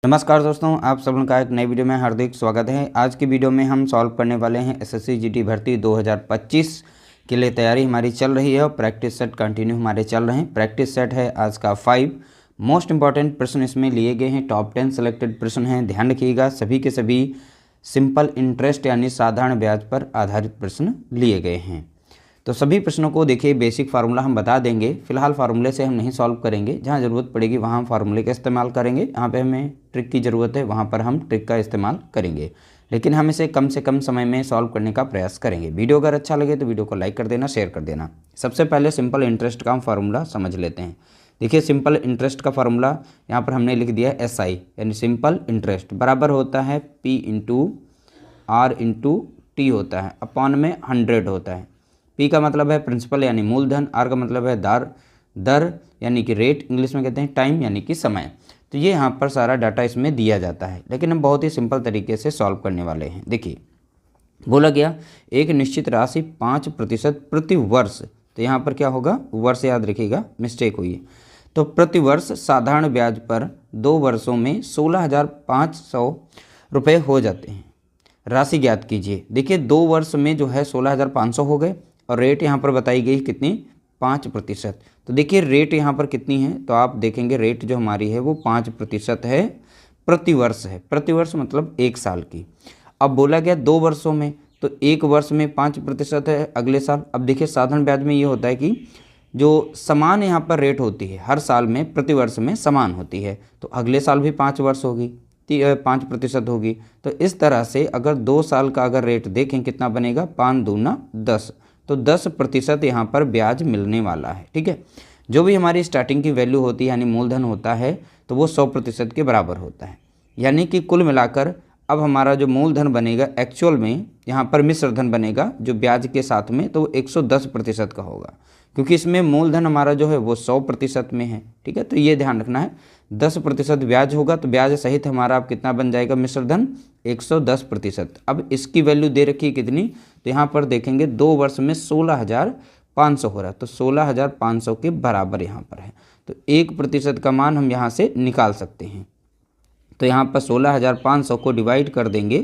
नमस्कार दोस्तों, आप सब लोगों का एक नई वीडियो में हार्दिक स्वागत है। आज की वीडियो में हम सॉल्व करने वाले हैं एसएससी जीडी भर्ती 2025 के लिए तैयारी हमारी चल रही है और प्रैक्टिस सेट कंटिन्यू हमारे चल रहे हैं। प्रैक्टिस सेट है आज का 5 मोस्ट इंपॉर्टेंट प्रश्न इसमें लिए गए हैं। टॉप 10 सेलेक्टेड प्रश्न हैं, ध्यान रखिएगा। सभी के सभी सिंपल इंटरेस्ट यानी साधारण ब्याज पर आधारित प्रश्न लिए गए हैं। तो सभी प्रश्नों को देखिए, बेसिक फार्मूला हम बता देंगे। फिलहाल फार्मूले से हम नहीं सॉल्व करेंगे, जहां ज़रूरत पड़ेगी वहां हम फार्मूले का इस्तेमाल करेंगे। यहाँ पे हमें ट्रिक की ज़रूरत है, वहां पर हम ट्रिक का इस्तेमाल करेंगे, लेकिन हम इसे कम से कम समय में सॉल्व करने का प्रयास करेंगे। वीडियो अगर अच्छा लगे तो वीडियो को लाइक कर देना, शेयर कर देना। सबसे पहले सिंपल इंटरेस्ट का हम फार्मूला समझ लेते हैं। देखिए, सिंपल इंटरेस्ट का फार्मूला यहाँ पर हमने लिख दिया SI यानी सिंपल इंटरेस्ट बराबर होता है P into R into T होता है, अपॉन में 100 होता है। P का मतलब है प्रिंसिपल यानी मूलधन, R का मतलब है दर यानी कि रेट, इंग्लिश में कहते हैं टाइम यानी कि समय। तो ये यहाँ पर सारा डाटा इसमें दिया जाता है, लेकिन हम बहुत ही सिंपल तरीके से सॉल्व करने वाले हैं। देखिए, बोला गया एक निश्चित राशि 5% प्रति वर्ष, तो यहाँ पर क्या होगा, वर्ष याद रखिएगा, मिस्टेक हुई है। तो प्रति वर्ष साधारण ब्याज पर 2 वर्षों में 16,500 रुपये हो जाते हैं। राशि ज्ञात कीजिए। देखिए, 2 वर्ष में जो है 16,500 हो गए और रेट यहाँ पर बताई गई कितनी, 5%। तो देखिए रेट यहाँ पर कितनी है, तो आप देखेंगे रेट जो हमारी है वो 5% है, प्रति वर्ष है। प्रति वर्ष मतलब 1 साल की। अब बोला गया 2 वर्षों में, तो 1 वर्ष में 5% है अगले साल। अब देखिए, साधारण ब्याज में ये होता है कि जो समान यहाँ पर रेट होती है हर साल में, प्रति वर्ष में समान होती है, तो अगले साल भी 5 वर्ष होगी, 5% होगी। तो इस तरह से अगर 2 साल का अगर रेट देखें कितना बनेगा, 5 दूना 10, तो 10% यहाँ पर ब्याज मिलने वाला है। ठीक है, जो भी हमारी स्टार्टिंग की वैल्यू होती है यानी मूलधन होता है, तो वो 100% के बराबर होता है। यानी कि कुल मिलाकर अब हमारा जो मूलधन बनेगा एक्चुअल में यहाँ पर मिश्र धन बनेगा जो ब्याज के साथ में, तो वो 110% का होगा, क्योंकि इसमें मूलधन हमारा जो है वो 100% में है। ठीक है, तो ये ध्यान रखना है। 10% ब्याज होगा तो ब्याज सहित हमारा अब कितना बन जाएगा, मिश्र धन 110%। अब इसकी वैल्यू दे रखी है कितनी, तो यहाँ पर देखेंगे 2 वर्ष में 16,500 हो रहा है, तो 16,500 के बराबर यहाँ पर है। तो 1% का मान हम यहाँ से निकाल सकते हैं। तो यहाँ पर 16,500 को डिवाइड कर देंगे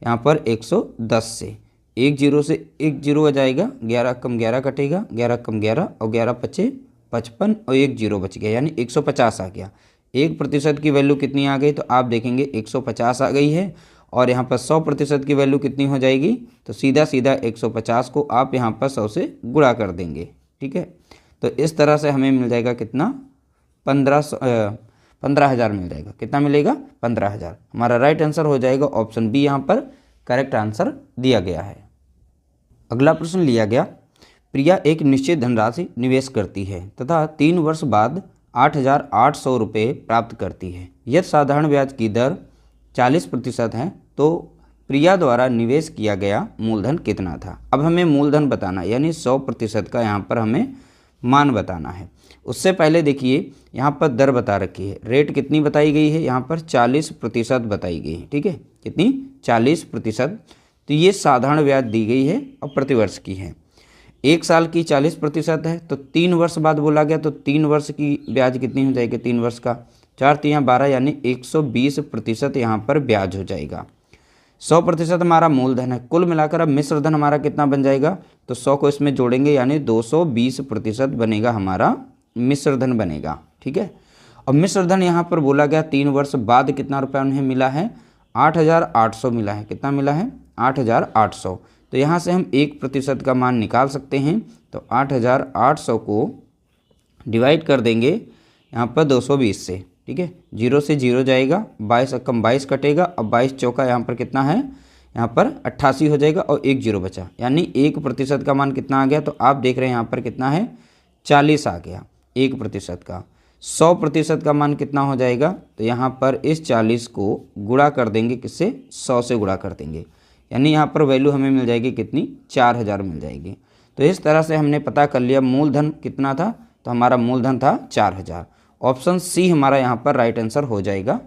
यहाँ पर 110 से, 1 0 से 1 0 आ जाएगा, 11 कम 11 कटेगा, 11 कम 11 और 11 पचे 55 और 1 0 बच गया, यानी 150 आ गया। 1% की वैल्यू कितनी आ गई, तो आप देखेंगे 150 आ गई है। और यहाँ पर 100% की वैल्यू कितनी हो जाएगी, तो सीधा सीधा 150 को आप यहाँ पर 100 से गुणा कर देंगे। ठीक है, तो इस तरह से हमें मिल जाएगा कितना, 15,000 मिल जाएगा। कितना मिलेगा, 15,000। हमारा राइट आंसर हो जाएगा ऑप्शन बी, यहाँ पर करेक्ट आंसर दिया गया है। अगला प्रश्न लिया गया, प्रिया एक निश्चित धनराशि निवेश करती है तथा 3 वर्ष बाद 8,800 रुपये प्राप्त करती है। यदि साधारण ब्याज की दर 40% है तो प्रिया द्वारा निवेश किया गया मूलधन कितना था। अब हमें मूलधन बताना यानी 100% का यहाँ पर हमें मान बताना है। उससे पहले देखिए यहाँ पर दर बता रखी है, रेट कितनी बताई गई है, यहाँ पर 40% बताई गई है। ठीक है, कितनी, 40%। तो ये साधारण ब्याज दी गई है और प्रतिवर्ष की है। 1 साल की 40% है, तो 3 वर्ष बाद बोला गया, तो 3 वर्ष की ब्याज कितनी हो जाएगी, 3 वर्ष का 4 3 12 यानी 120% यहाँ पर ब्याज हो जाएगा। 100% हमारा मूलधन है। कुल मिलाकर अब मिश्र धन हमारा कितना बन जाएगा, तो 100 को इसमें जोड़ेंगे यानी 220% बनेगा, हमारा मिश्र धन बनेगा। ठीक है, और मिश्र धन यहाँ पर बोला गया 3 वर्ष बाद कितना रुपया उन्हें मिला है, 8,800 मिला है। कितना मिला है, 8,800। तो यहाँ से हम 1% का मान निकाल सकते हैं। तो 8,800 को डिवाइड कर देंगे यहाँ पर 220 से। ठीक है, 0 से 0 जाएगा, 22 कम 22 कटेगा, अब 22 चौका यहाँ पर कितना है, यहाँ पर 88 हो जाएगा और 1 0 बचा, यानी 1% का मान कितना आ गया, तो आप देख रहे हैं यहाँ पर कितना है, 40 आ गया 1% का। 100% का मान कितना हो जाएगा, तो यहाँ पर इस 40 को गुणा कर देंगे, किससे, 100 से गुणा कर देंगे, यानी यहाँ पर वैल्यू हमें मिल जाएगी कितनी, 4,000 मिल जाएगी। तो इस तरह से हमने पता कर लिया मूलधन कितना था, तो हमारा मूलधन था 4,000। ऑप्शन सी हमारा यहाँ पर राइट आंसर हो जाएगा।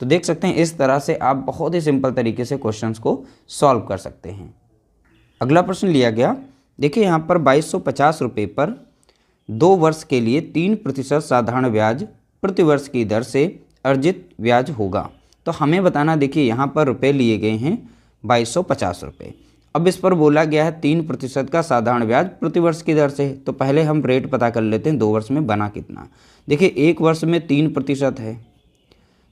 तो देख सकते हैं इस तरह से आप बहुत ही सिंपल तरीके से क्वेश्चंस को सॉल्व कर सकते हैं। अगला प्रश्न लिया गया, देखिए यहाँ पर 2250 रुपये पर 2 वर्ष के लिए 3% साधारण ब्याज प्रति वर्ष की दर से अर्जित ब्याज होगा। तो हमें बताना, देखिए यहाँ पर रुपए लिए गए हैं 2250 रुपये। अब इस पर बोला गया है 3% का साधारण ब्याज प्रतिवर्ष की दर से। तो पहले हम रेट पता कर लेते हैं 2 वर्ष में बना कितना। देखिए 1 वर्ष में 3% है,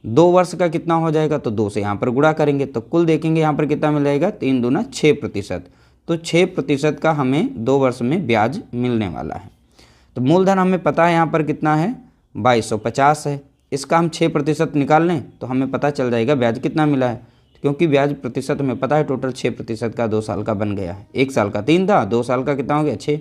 2 वर्ष का कितना हो जाएगा, तो 2 से यहाँ पर गुणा करेंगे तो कुल देखेंगे यहाँ पर कितना मिल जाएगा, 3 दूना 6%। तो 6% का हमें 2 वर्ष में ब्याज मिलने वाला है। तो मूलधन हमें पता है यहाँ पर कितना है, 2250 है। इसका हम 6% निकाल लें तो हमें पता चल जाएगा ब्याज कितना मिला है, क्योंकि ब्याज प्रतिशत हमें पता है टोटल 6% का 2 साल का बन गया है। 1 साल का 3 था, 2 साल का कितना हो गया 6।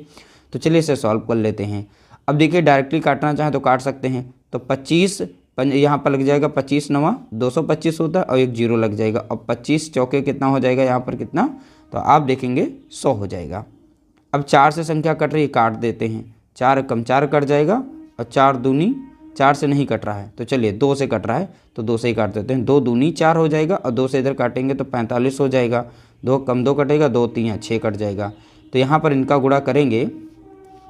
तो चलिए इसे सॉल्व कर लेते हैं। अब देखिए डायरेक्टली काटना चाहें तो काट सकते हैं। तो 25 यहाँ पर लग जाएगा, 25 9 225 होता है और एक 0 लग जाएगा। अब 25 चौके कितना हो जाएगा यहाँ पर कितना, तो आप देखेंगे 100 हो जाएगा। अब 4 से संख्या कट रही है, काट देते हैं। 4 कम 4 कट जाएगा और 4 दूनी 4 से नहीं कट रहा है, तो चलिए 2 से कट रहा है तो 2 से ही काट देते हैं। 2 दूनी 4 हो जाएगा और 2 से इधर काटेंगे तो 45 हो जाएगा। 2 कम 2 कटेगा, 2 3 6 कट जाएगा। तो यहाँ पर इनका गुणा करेंगे,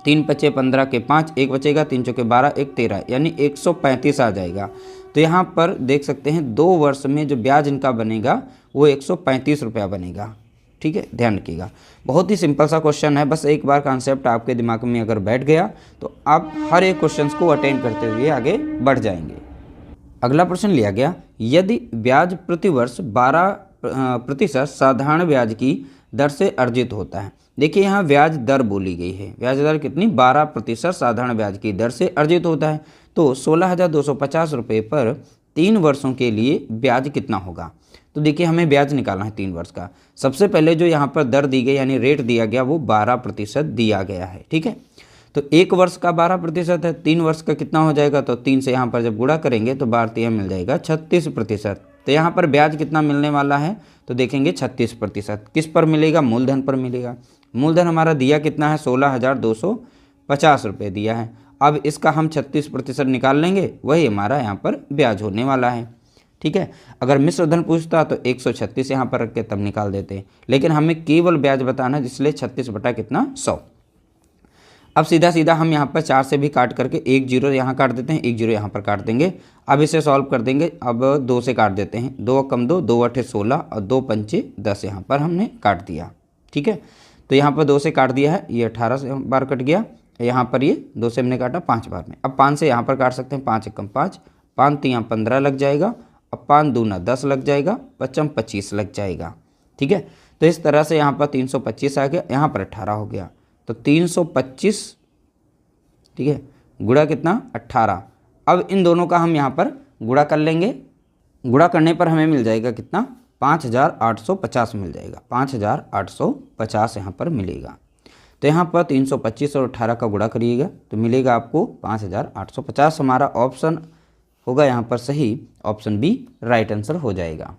3 पचे 15 के 5, 1 बचेगा, 3 चौके 12, 1 13, यानी 135 आ जाएगा। तो यहाँ पर देख सकते हैं 2 वर्ष में जो ब्याज इनका बनेगा वो 135 रुपया बनेगा। ठीक है, ध्यान रखिएगा। बहुत ही सिंपल सा क्वेश्चन है, बस एक बार कॉन्सेप्ट आपके दिमाग में अगर बैठ गया तो आप हर एक क्वेश्चन को अटेंड करते हुए आगे बढ़ जाएंगे। अगला प्रश्न लिया गया, यदि ब्याज प्रतिवर्ष 12% साधारण ब्याज की दर से अर्जित होता है। देखिए यहाँ ब्याज दर बोली गई है, ब्याज दर कितनी, 12% साधारण ब्याज की दर से अर्जित होता है। तो 16,250 रुपये पर 3 वर्षों के लिए ब्याज कितना होगा। तो देखिए हमें ब्याज निकालना है 3 वर्ष का। सबसे पहले जो यहाँ पर दर दी गई यानी रेट दिया गया वो 12% दिया गया है। ठीक है, तो 1 वर्ष का 12% है, 3 वर्ष का कितना हो जाएगा, तो 3 से यहाँ पर जब गुणा करेंगे तो 12 मिल जाएगा 36%। तो यहाँ पर ब्याज कितना मिलने वाला है, तो देखेंगे 36%। किस पर मिलेगा, मूलधन पर मिलेगा। मूलधन हमारा दिया कितना है, 16,250 रुपये दिया है। अब इसका हम 36% निकाल लेंगे, वही हमारा यहाँ पर ब्याज होने वाला है। ठीक है, अगर मिश्र धन पूछता तो 136 यहाँ पर रख के तब निकाल देते, लेकिन हमें केवल ब्याज बताना है, इसलिए 36 बटा कितना 100। अब सीधा सीधा हम यहाँ पर 4 से भी काट करके 1 0 यहाँ काट देते हैं, 1 0 यहाँ पर काट देंगे। अब इसे सॉल्व कर देंगे। अब 2 से काट देते हैं, 2 कम 2, 2 8 16 और 2 पंचे 10 यहाँ पर हमने काट दिया। ठीक है, तो यहाँ पर 2 से काट दिया है, ये 18 बार कट गया। यहाँ पर ये 2 से हमने काटा 5 बार में। अब 5 से यहाँ पर काट सकते हैं, 5 1 5, 5 3 15 लग जाएगा। अब 5 दूना 10 लग जाएगा, 5 25 लग जाएगा। ठीक है, तो इस तरह से यहाँ पर 325 आ गया, यहाँ पर 18 हो गया। तो 325, ठीक है, गुणा कितना 18। अब इन दोनों का हम यहाँ पर गुणा कर लेंगे। गुणा करने पर हमें मिल जाएगा कितना, 5,850 मिल जाएगा। 5,850 यहाँ पर मिलेगा। तो यहाँ पर 325 और 18 का गुणा करिएगा तो मिलेगा आपको 5,850। हमारा ऑप्शन होगा यहाँ पर सही, ऑप्शन बी राइट आंसर हो जाएगा।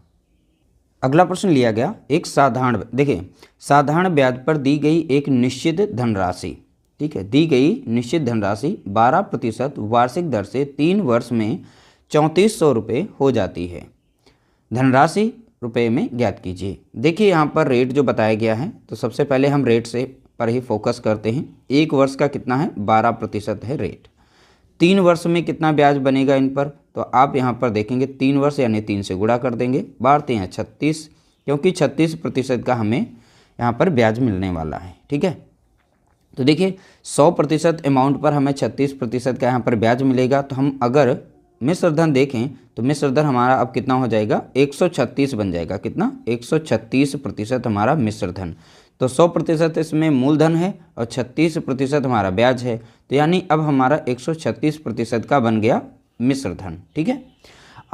अगला प्रश्न लिया गया, एक साधारण, देखिए साधारण ब्याज पर दी गई एक निश्चित धनराशि, ठीक है, दी गई निश्चित धनराशि 12% वार्षिक दर से 3 वर्ष में 3400 रुपये हो जाती है। धनराशि रुपये में ज्ञात कीजिए। देखिए यहाँ पर रेट जो बताया गया है, तो सबसे पहले हम रेट से पर ही फोकस करते हैं। 1 वर्ष का कितना है, 12% है रेट। 3 वर्ष में कितना ब्याज बनेगा इन पर, तो आप यहाँ पर देखेंगे 3 वर्ष यानी 3 से गुणा कर देंगे, 12 हैं 36, क्योंकि 36% का हमें यहाँ पर ब्याज मिलने वाला है। ठीक है, तो देखिए 100% अमाउंट पर हमें 36% का यहाँ पर ब्याज मिलेगा। तो हम अगर मिश्र धन देखें तो मिश्र धन हमारा अब कितना हो जाएगा, 136 बन जाएगा। कितना, 136% हमारा मिश्र धन। तो 100% इसमें मूलधन है और 36% हमारा ब्याज है। तो यानी अब हमारा 136% का बन गया मिश्र धन। ठीक है,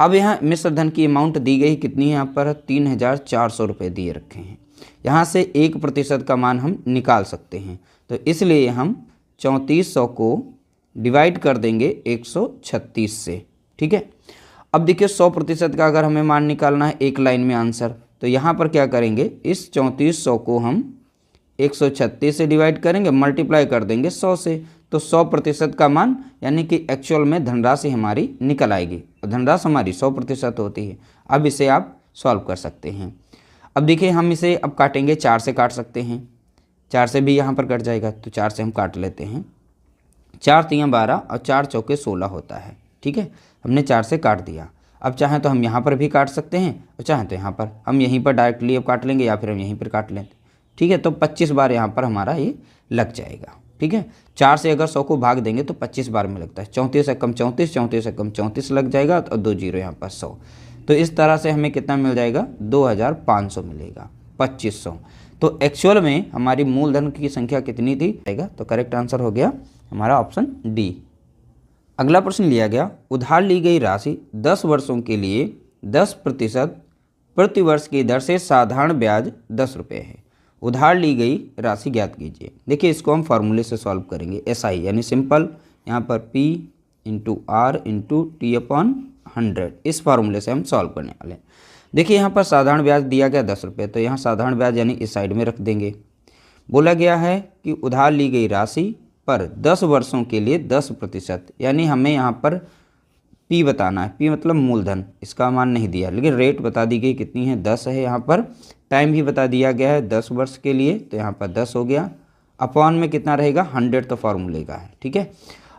अब यहाँ मिश्र धन की अमाउंट दी गई कितनी है, यहाँ पर 3,400 रुपये दिए रखे हैं। यहाँ से 1% का मान हम निकाल सकते हैं, तो इसलिए हम 3400 को डिवाइड कर देंगे 136 से। ठीक है, अब देखिए 100% का अगर हमें मान निकालना है एक लाइन में आंसर, तो यहाँ पर क्या करेंगे, इस 3400 को हम 136 से डिवाइड करेंगे, मल्टीप्लाई कर देंगे 100 से, तो 100% का मान यानी कि एक्चुअल में धनराशि हमारी निकल आएगी। और धनराशि हमारी 100% होती है। अब इसे आप सॉल्व कर सकते हैं। अब देखिए हम इसे अब काटेंगे, 4 से काट सकते हैं, 4 से भी यहाँ पर कट जाएगा, तो 4 से हम काट लेते हैं। 4 3 12 और 4 चौके 16 होता है। ठीक है, हमने 4 से काट दिया। अब चाहें तो हम यहाँ पर भी काट सकते हैं और चाहें तो यहाँ पर हम यहीं पर डायरेक्टली अब काट लेंगे या फिर हम यहीं पर काट लें। ठीक है, तो 25 बार यहाँ पर हमारा ये लग जाएगा। ठीक है, 4 से अगर 100 को भाग देंगे तो 25 बार में लगता है। 34 से कम 34, 34 से कम 34 लग जाएगा और 2 जीरो यहाँ पर 100। तो इस तरह से हमें कितना मिल जाएगा, 2500 मिलेगा, 2500। तो एक्चुअल में हमारी मूलधन की संख्या कितनी थी, तो करेक्ट आंसर हो गया हमारा ऑप्शन डी। अगला प्रश्न लिया गया, उधार ली गई राशि 10 वर्षों के लिए 10% प्रति वर्ष की दर से साधारण ब्याज 10 रुपये है। उधार ली गई राशि ज्ञात कीजिए। देखिए इसको हम फार्मूले से सॉल्व करेंगे, SI यानी सिंपल, यहाँ पर P into R into T/100, इस फार्मूले से हम सॉल्व करने वाले हैं। देखिए यहाँ पर साधारण ब्याज दिया गया 10 रुपये, तो यहाँ साधारण ब्याज यानी इस साइड में रख देंगे। बोला गया है कि उधार ली गई राशि पर 10 वर्षों के लिए 10%, यानी हमें यहाँ पर P बताना है। P मतलब मूलधन, इसका मान नहीं दिया, लेकिन रेट बता दी गई कितनी है, 10 है। यहाँ पर टाइम भी बता दिया गया है 10 वर्ष के लिए, तो यहाँ पर 10 हो गया। अपॉन में कितना रहेगा, 100, तो फार्मूले का है। ठीक है,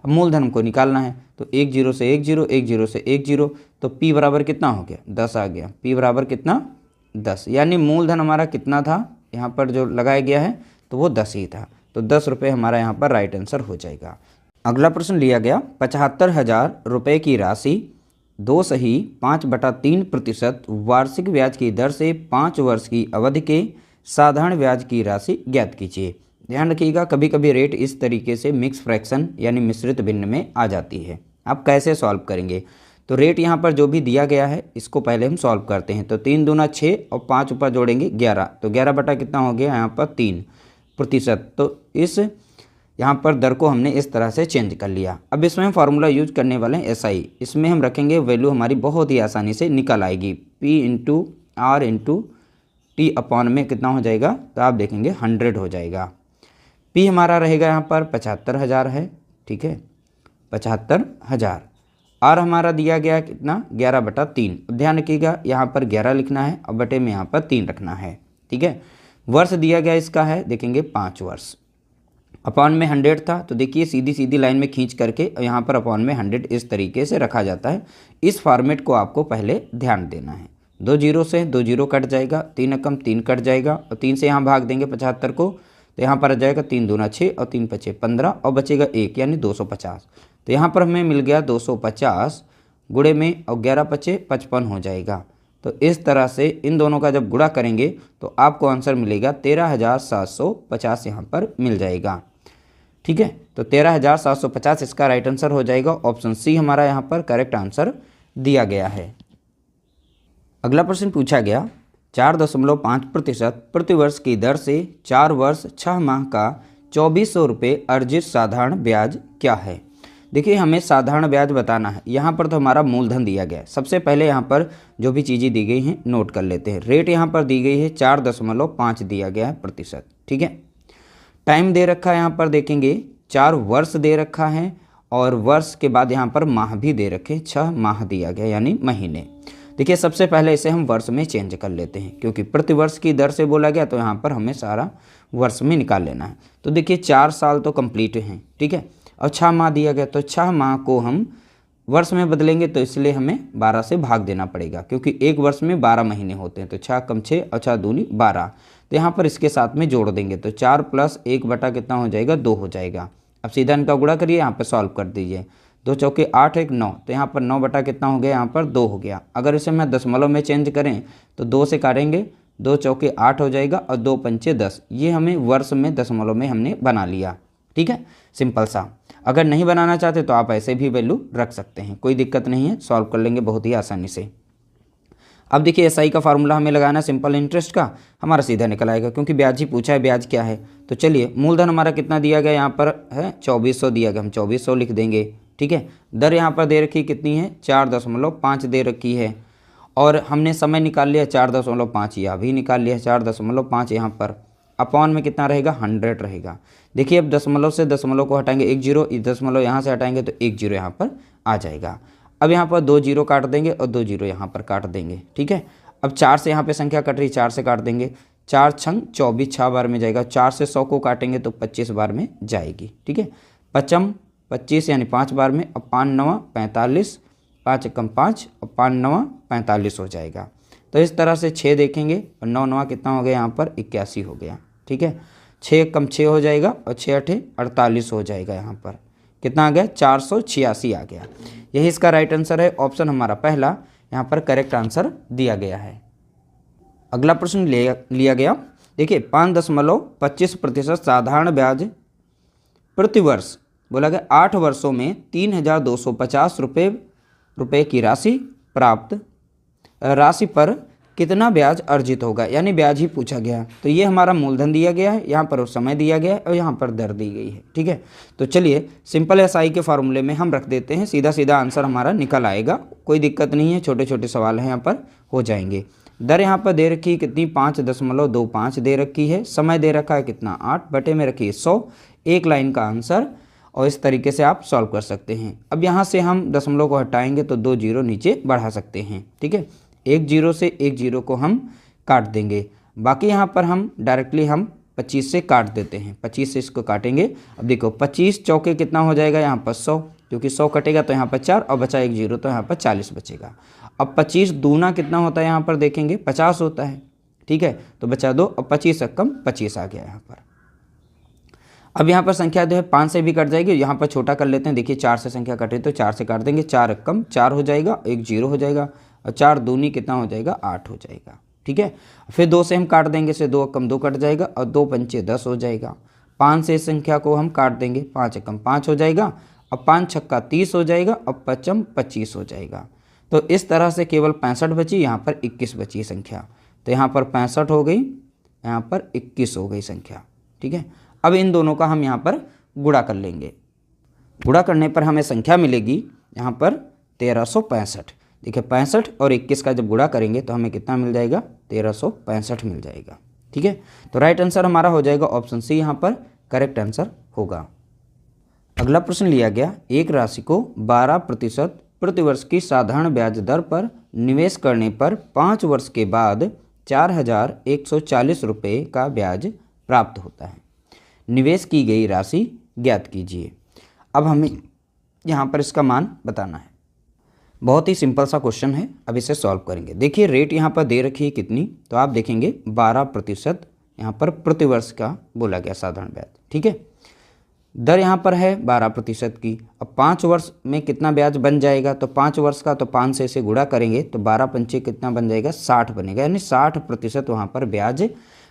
अब मूलधन हमको निकालना है, तो 1 0 से 1 0, 1 0 से 1 0, तो P बराबर कितना हो गया, 10 आ गया। P बराबर कितना, 10, यानी मूलधन हमारा कितना था, यहाँ पर जो लगाया गया है तो वो 10 ही था। तो 10 रुपये हमारा यहाँ पर राइट आंसर हो जाएगा। अगला प्रश्न लिया गया, 75,000 रुपये की राशि 2.5/3% वार्षिक ब्याज की दर से 5 वर्ष की अवधि के साधारण ब्याज की राशि ज्ञात कीजिए। ध्यान रखिएगा, कभी कभी रेट इस तरीके से मिक्स फ्रैक्शन यानी मिश्रित भिन्न में आ जाती है। आप कैसे सॉल्व करेंगे, तो रेट यहाँ पर जो भी दिया गया है इसको पहले हम सॉल्व करते हैं। तो 3 दूना 6 और 5 ऊपर जोड़ेंगे 11, तो 11 बटा कितना हो गया यहाँ पर 3%। तो इस यहाँ पर दर को हमने इस तरह से चेंज कर लिया। अब इसमें हम फार्मूला यूज करने वाले हैं SI, इसमें हम रखेंगे वैल्यू हमारी बहुत ही आसानी से निकल आएगी। P into R into T upon में कितना हो जाएगा, तो आप देखेंगे 100 हो जाएगा। P हमारा रहेगा यहाँ पर 75,000 है। ठीक है, 75,000। R हमारा दिया गया कितना, 11/3। ध्यान रखिएगा यहाँ पर 11 लिखना है और बटे में यहाँ पर 3 रखना है। ठीक है, वर्ष दिया गया इसका है, देखेंगे 5 वर्ष। अपॉन में 100 था, तो देखिए सीधी सीधी लाइन में खींच करके यहाँ पर अपॉन में 100 इस तरीके से रखा जाता है। इस फॉर्मेट को आपको पहले ध्यान देना है। 2 जीरो से 2 जीरो कट जाएगा, 3 एकम 3 कट जाएगा और 3 से यहाँ भाग देंगे 75 को, तो यहाँ पर आ जाएगा 3 दूना 6 और 3 पचे 15 और बचेगा 1 यानी 250। तो यहाँ पर हमें मिल गया 250 गुणे में और 11 पचे 55 हो जाएगा। तो इस तरह से इन दोनों का जब गुणा करेंगे तो आपको आंसर मिलेगा 13,750 यहाँ पर मिल जाएगा। ठीक है, तो 13,750 इसका राइट आंसर हो जाएगा। ऑप्शन सी हमारा यहाँ पर करेक्ट आंसर दिया गया है। अगला प्रश्न पूछा गया, 4.5% प्रति वर्ष की दर से 4 वर्ष 6 माह का 2400 रुपये अर्जित साधारण ब्याज क्या है। देखिए हमें साधारण ब्याज बताना है। यहाँ पर तो हमारा मूलधन दिया गया है। सबसे पहले यहाँ पर जो भी चीज़ें दी गई हैं नोट कर लेते हैं। रेट यहाँ पर दी गई है 4.5 दिया गया है प्रतिशत। ठीक है, टाइम दे रखा है यहाँ पर देखेंगे 4 वर्ष दे रखा है और वर्ष के बाद यहाँ पर माह भी दे रखे, 6 माह दिया गया यानी महीने। देखिए सबसे पहले इसे हम वर्ष में चेंज कर लेते हैं, क्योंकि प्रति वर्ष की दर से बोला गया तो यहाँ पर हमें सारा वर्ष में निकाल लेना है। तो देखिए 4 साल तो कंप्लीट हैं। ठीक है, और 6 माह दिया गया, तो 6 माह को हम वर्ष में बदलेंगे तो इसलिए हमें 12 से भाग देना पड़ेगा, क्योंकि एक वर्ष में 12 महीने होते हैं। तो 6 कम 6 और 6 दूनी 12, तो यहाँ पर इसके साथ में जोड़ देंगे तो 4 + 1 बटा कितना हो जाएगा, 2 हो जाएगा। अब सीधा इनका गुणा करिए, यहाँ पर सॉल्व कर दीजिए। 2 चौके 8 1 9, तो यहाँ पर 9 बटा कितना हो गया, यहाँ पर 2 हो गया। अगर इसे मैं दशमलव में चेंज करें तो 2 से काटेंगे, 2 चौके 8 हो जाएगा और 2 पंचे 10। ये हमें वर्ष में दशमलव में हमने बना लिया। ठीक है, सिंपल सा। अगर नहीं बनाना चाहते तो आप ऐसे भी वैल्यू रख सकते हैं, कोई दिक्कत नहीं है, सॉल्व कर लेंगे बहुत ही आसानी से। अब देखिए SI का फार्मूला हमें लगाना सिंपल इंटरेस्ट का, हमारा सीधा निकल आएगा, क्योंकि ब्याज ही पूछा है, ब्याज क्या है। तो चलिए मूलधन हमारा कितना दिया गया, यहाँ पर है 2400 दिया गया, हम 2400 लिख देंगे। ठीक है, दर यहाँ पर दे रखी कितनी है, 4.5 दे रखी है, और हमने समय निकाल लिया 4.5, यह भी निकाल लिया 4.5 यहाँ पर। अपॉन में कितना रहेगा, 100 रहेगा। देखिए अब दशमलव से दशमलव को हटाएंगे 1 0, दशमलव यहाँ से हटाएंगे तो 1 0 यहाँ पर आ जाएगा। अब यहाँ पर 2 0 काट देंगे और 2 0 यहाँ पर काट देंगे। ठीक है, अब 4 से यहाँ पे संख्या कट रही, 4 से काट देंगे, 4 छंग 24 6 बार में जाएगा। 4 से 100 को काटेंगे तो 25 बार में जाएगी। ठीक है, 5 25 यानी 5 बार में, और 5 9 45, 5 एकम 5 और 5 नवा 45 हो जाएगा। तो इस तरह से 6 देखेंगे और 9 नवा कितना हो गया यहाँ पर 81 हो गया। ठीक है, 6 एकम 6 हो जाएगा और 6 अठे 48 हो जाएगा। यहाँ पर कितना आ गया 486 आ गया। यही इसका राइट आंसर है, ऑप्शन हमारा पहला यहाँ पर करेक्ट आंसर दिया गया है। अगला प्रश्न लिया गया, देखिए 5.25% साधारण ब्याज प्रतिवर्ष बोला गया 8 वर्षों में 3,250 रुपये की राशि पर कितना ब्याज अर्जित होगा, यानी ब्याज ही पूछा गया। तो ये हमारा मूलधन दिया गया है, यहाँ पर समय दिया गया है और यहाँ पर दर दी गई है। ठीक है, तो चलिए सिंपल एसआई के फार्मूले में हम रख देते हैं, सीधा सीधा आंसर हमारा निकल आएगा, कोई दिक्कत नहीं है, छोटे छोटे सवाल हैं यहाँ पर हो जाएंगे। दर यहाँ पर दे रखी है कितनी 5.25 दे रखी है, समय दे रखा है कितना 8 बटे में रखिए 100, एक लाइन का आंसर, और इस तरीके से आप सॉल्व कर सकते हैं। अब यहाँ से हम दशमलव को हटाएंगे तो 2 जीरो नीचे बढ़ा सकते हैं। ठीक है, एक जीरो से एक जीरो को हम काट देंगे, बाकी यहाँ पर हम डायरेक्टली हम 25 से काट देते हैं, 25 से इसको काटेंगे। अब देखो 25 चौके कितना हो जाएगा यहाँ पर 100, क्योंकि 100 कटेगा तो यहाँ पर 4 और बचा एक जीरो तो यहाँ पर 40 बचेगा। अब 25 दूना कितना होता है यहाँ पर देखेंगे 50 होता है। ठीक है, तो बचा 2 और 25 कम 25 आ गया यहाँ पर। अब यहाँ पर संख्या जो है 5 से भी कट जाएगी, यहाँ पर छोटा कर लेते हैं। देखिए 4 से संख्या कटे तो 4 से काट देंगे, 4 कम 4 हो जाएगा, एक जीरो हो जाएगा और 4 दूनी कितना हो जाएगा 8 हो जाएगा। ठीक है, फिर 2 से हम काट देंगे, से 2 कम 2 कट जाएगा और 2 पंचे 10 हो जाएगा। 5 से इस संख्या को हम काट देंगे, 5 कम 5 हो जाएगा और 5 छक्का 30 हो जाएगा और 5 25 हो जाएगा। तो इस तरह से केवल 65 बची, यहाँ पर 21 बची संख्या। तो यहाँ पर 65 हो गई, यहाँ पर 21 हो गई संख्या। ठीक है, अब इन दोनों का हम यहाँ पर गुणा कर लेंगे। गुणा करने पर हमें संख्या मिलेगी यहाँ पर 1365। देखिए 65 और 21 का जब गुणा करेंगे तो हमें कितना मिल जाएगा 1365 मिल जाएगा। ठीक है, तो राइट आंसर हमारा हो जाएगा ऑप्शन सी, यहाँ पर करेक्ट आंसर होगा। अगला प्रश्न लिया गया, एक राशि को 12% प्रतिवर्ष की साधारण ब्याज दर पर निवेश करने पर 5 वर्ष के बाद 4,140 रुपये का ब्याज प्राप्त होता है। निवेश की गई राशि ज्ञात कीजिए। अब हमें यहाँ पर इसका मान बताना है। बहुत ही सिंपल सा क्वेश्चन है, अब इसे सॉल्व करेंगे। देखिए रेट यहाँ पर दे रखी है कितनी, तो आप देखेंगे 12% यहाँ पर प्रतिवर्ष का बोला गया साधारण ब्याज। ठीक है, दर यहाँ पर है 12% की। अब 5 वर्ष में कितना ब्याज बन जाएगा, तो 5 वर्ष का तो 5 से इसे गुणा करेंगे तो 12 पंचे कितना बन जाएगा 60 बनेगा, यानी 60% वहाँ पर ब्याज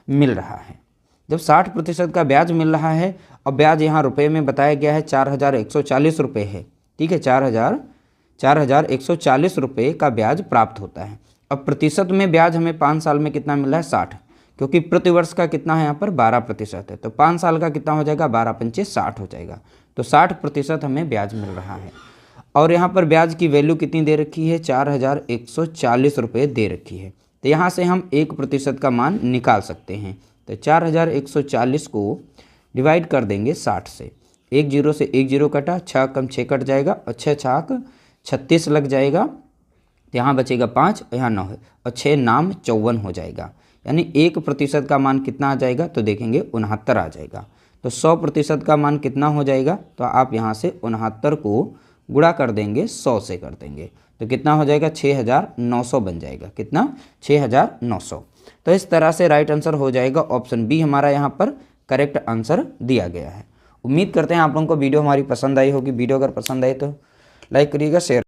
मिल रहा है। जब 60% का ब्याज मिल रहा है और ब्याज यहाँ रुपए में बताया गया है 4,140 रुपये है। ठीक है, 4,140 रुपये का ब्याज प्राप्त होता है। अब प्रतिशत में ब्याज हमें 5 साल में कितना मिल रहा है 60, क्योंकि प्रतिवर्ष का कितना है यहाँ पर 12% है, तो 5 साल का कितना हो जाएगा 12 पंचे 60 हो जाएगा, तो 60% हमें ब्याज मिल रहा है। और यहाँ पर ब्याज की वैल्यू कितनी दे रखी है 4,140 रुपये दे रखी है। तो यहाँ से हम 1% का मान निकाल सकते हैं। तो 4,140 को डिवाइड कर देंगे 60 से, एक जीरो से एक जीरो कटा, 6 कम 6 कट जाएगा और 6 छाक 36 लग जाएगा, तो यहाँ बचेगा 5, यहाँ 9 है और 6 नाम 54 हो जाएगा, यानी 1% का मान कितना आ जाएगा, तो देखेंगे 69 आ जाएगा। तो 100% का मान कितना हो जाएगा, तो आप यहाँ से 69 को गुणा कर देंगे 100 से कर देंगे, तो कितना हो जाएगा 6,900 बन जाएगा, कितना 6,900। तो इस तरह से राइट आंसर हो जाएगा ऑप्शन बी, हमारा यहाँ पर करेक्ट आंसर दिया गया है। उम्मीद करते हैं आप लोगों को वीडियो हमारी पसंद आई होगी। वीडियो अगर पसंद आई तो लाइक करिएगा, शेयर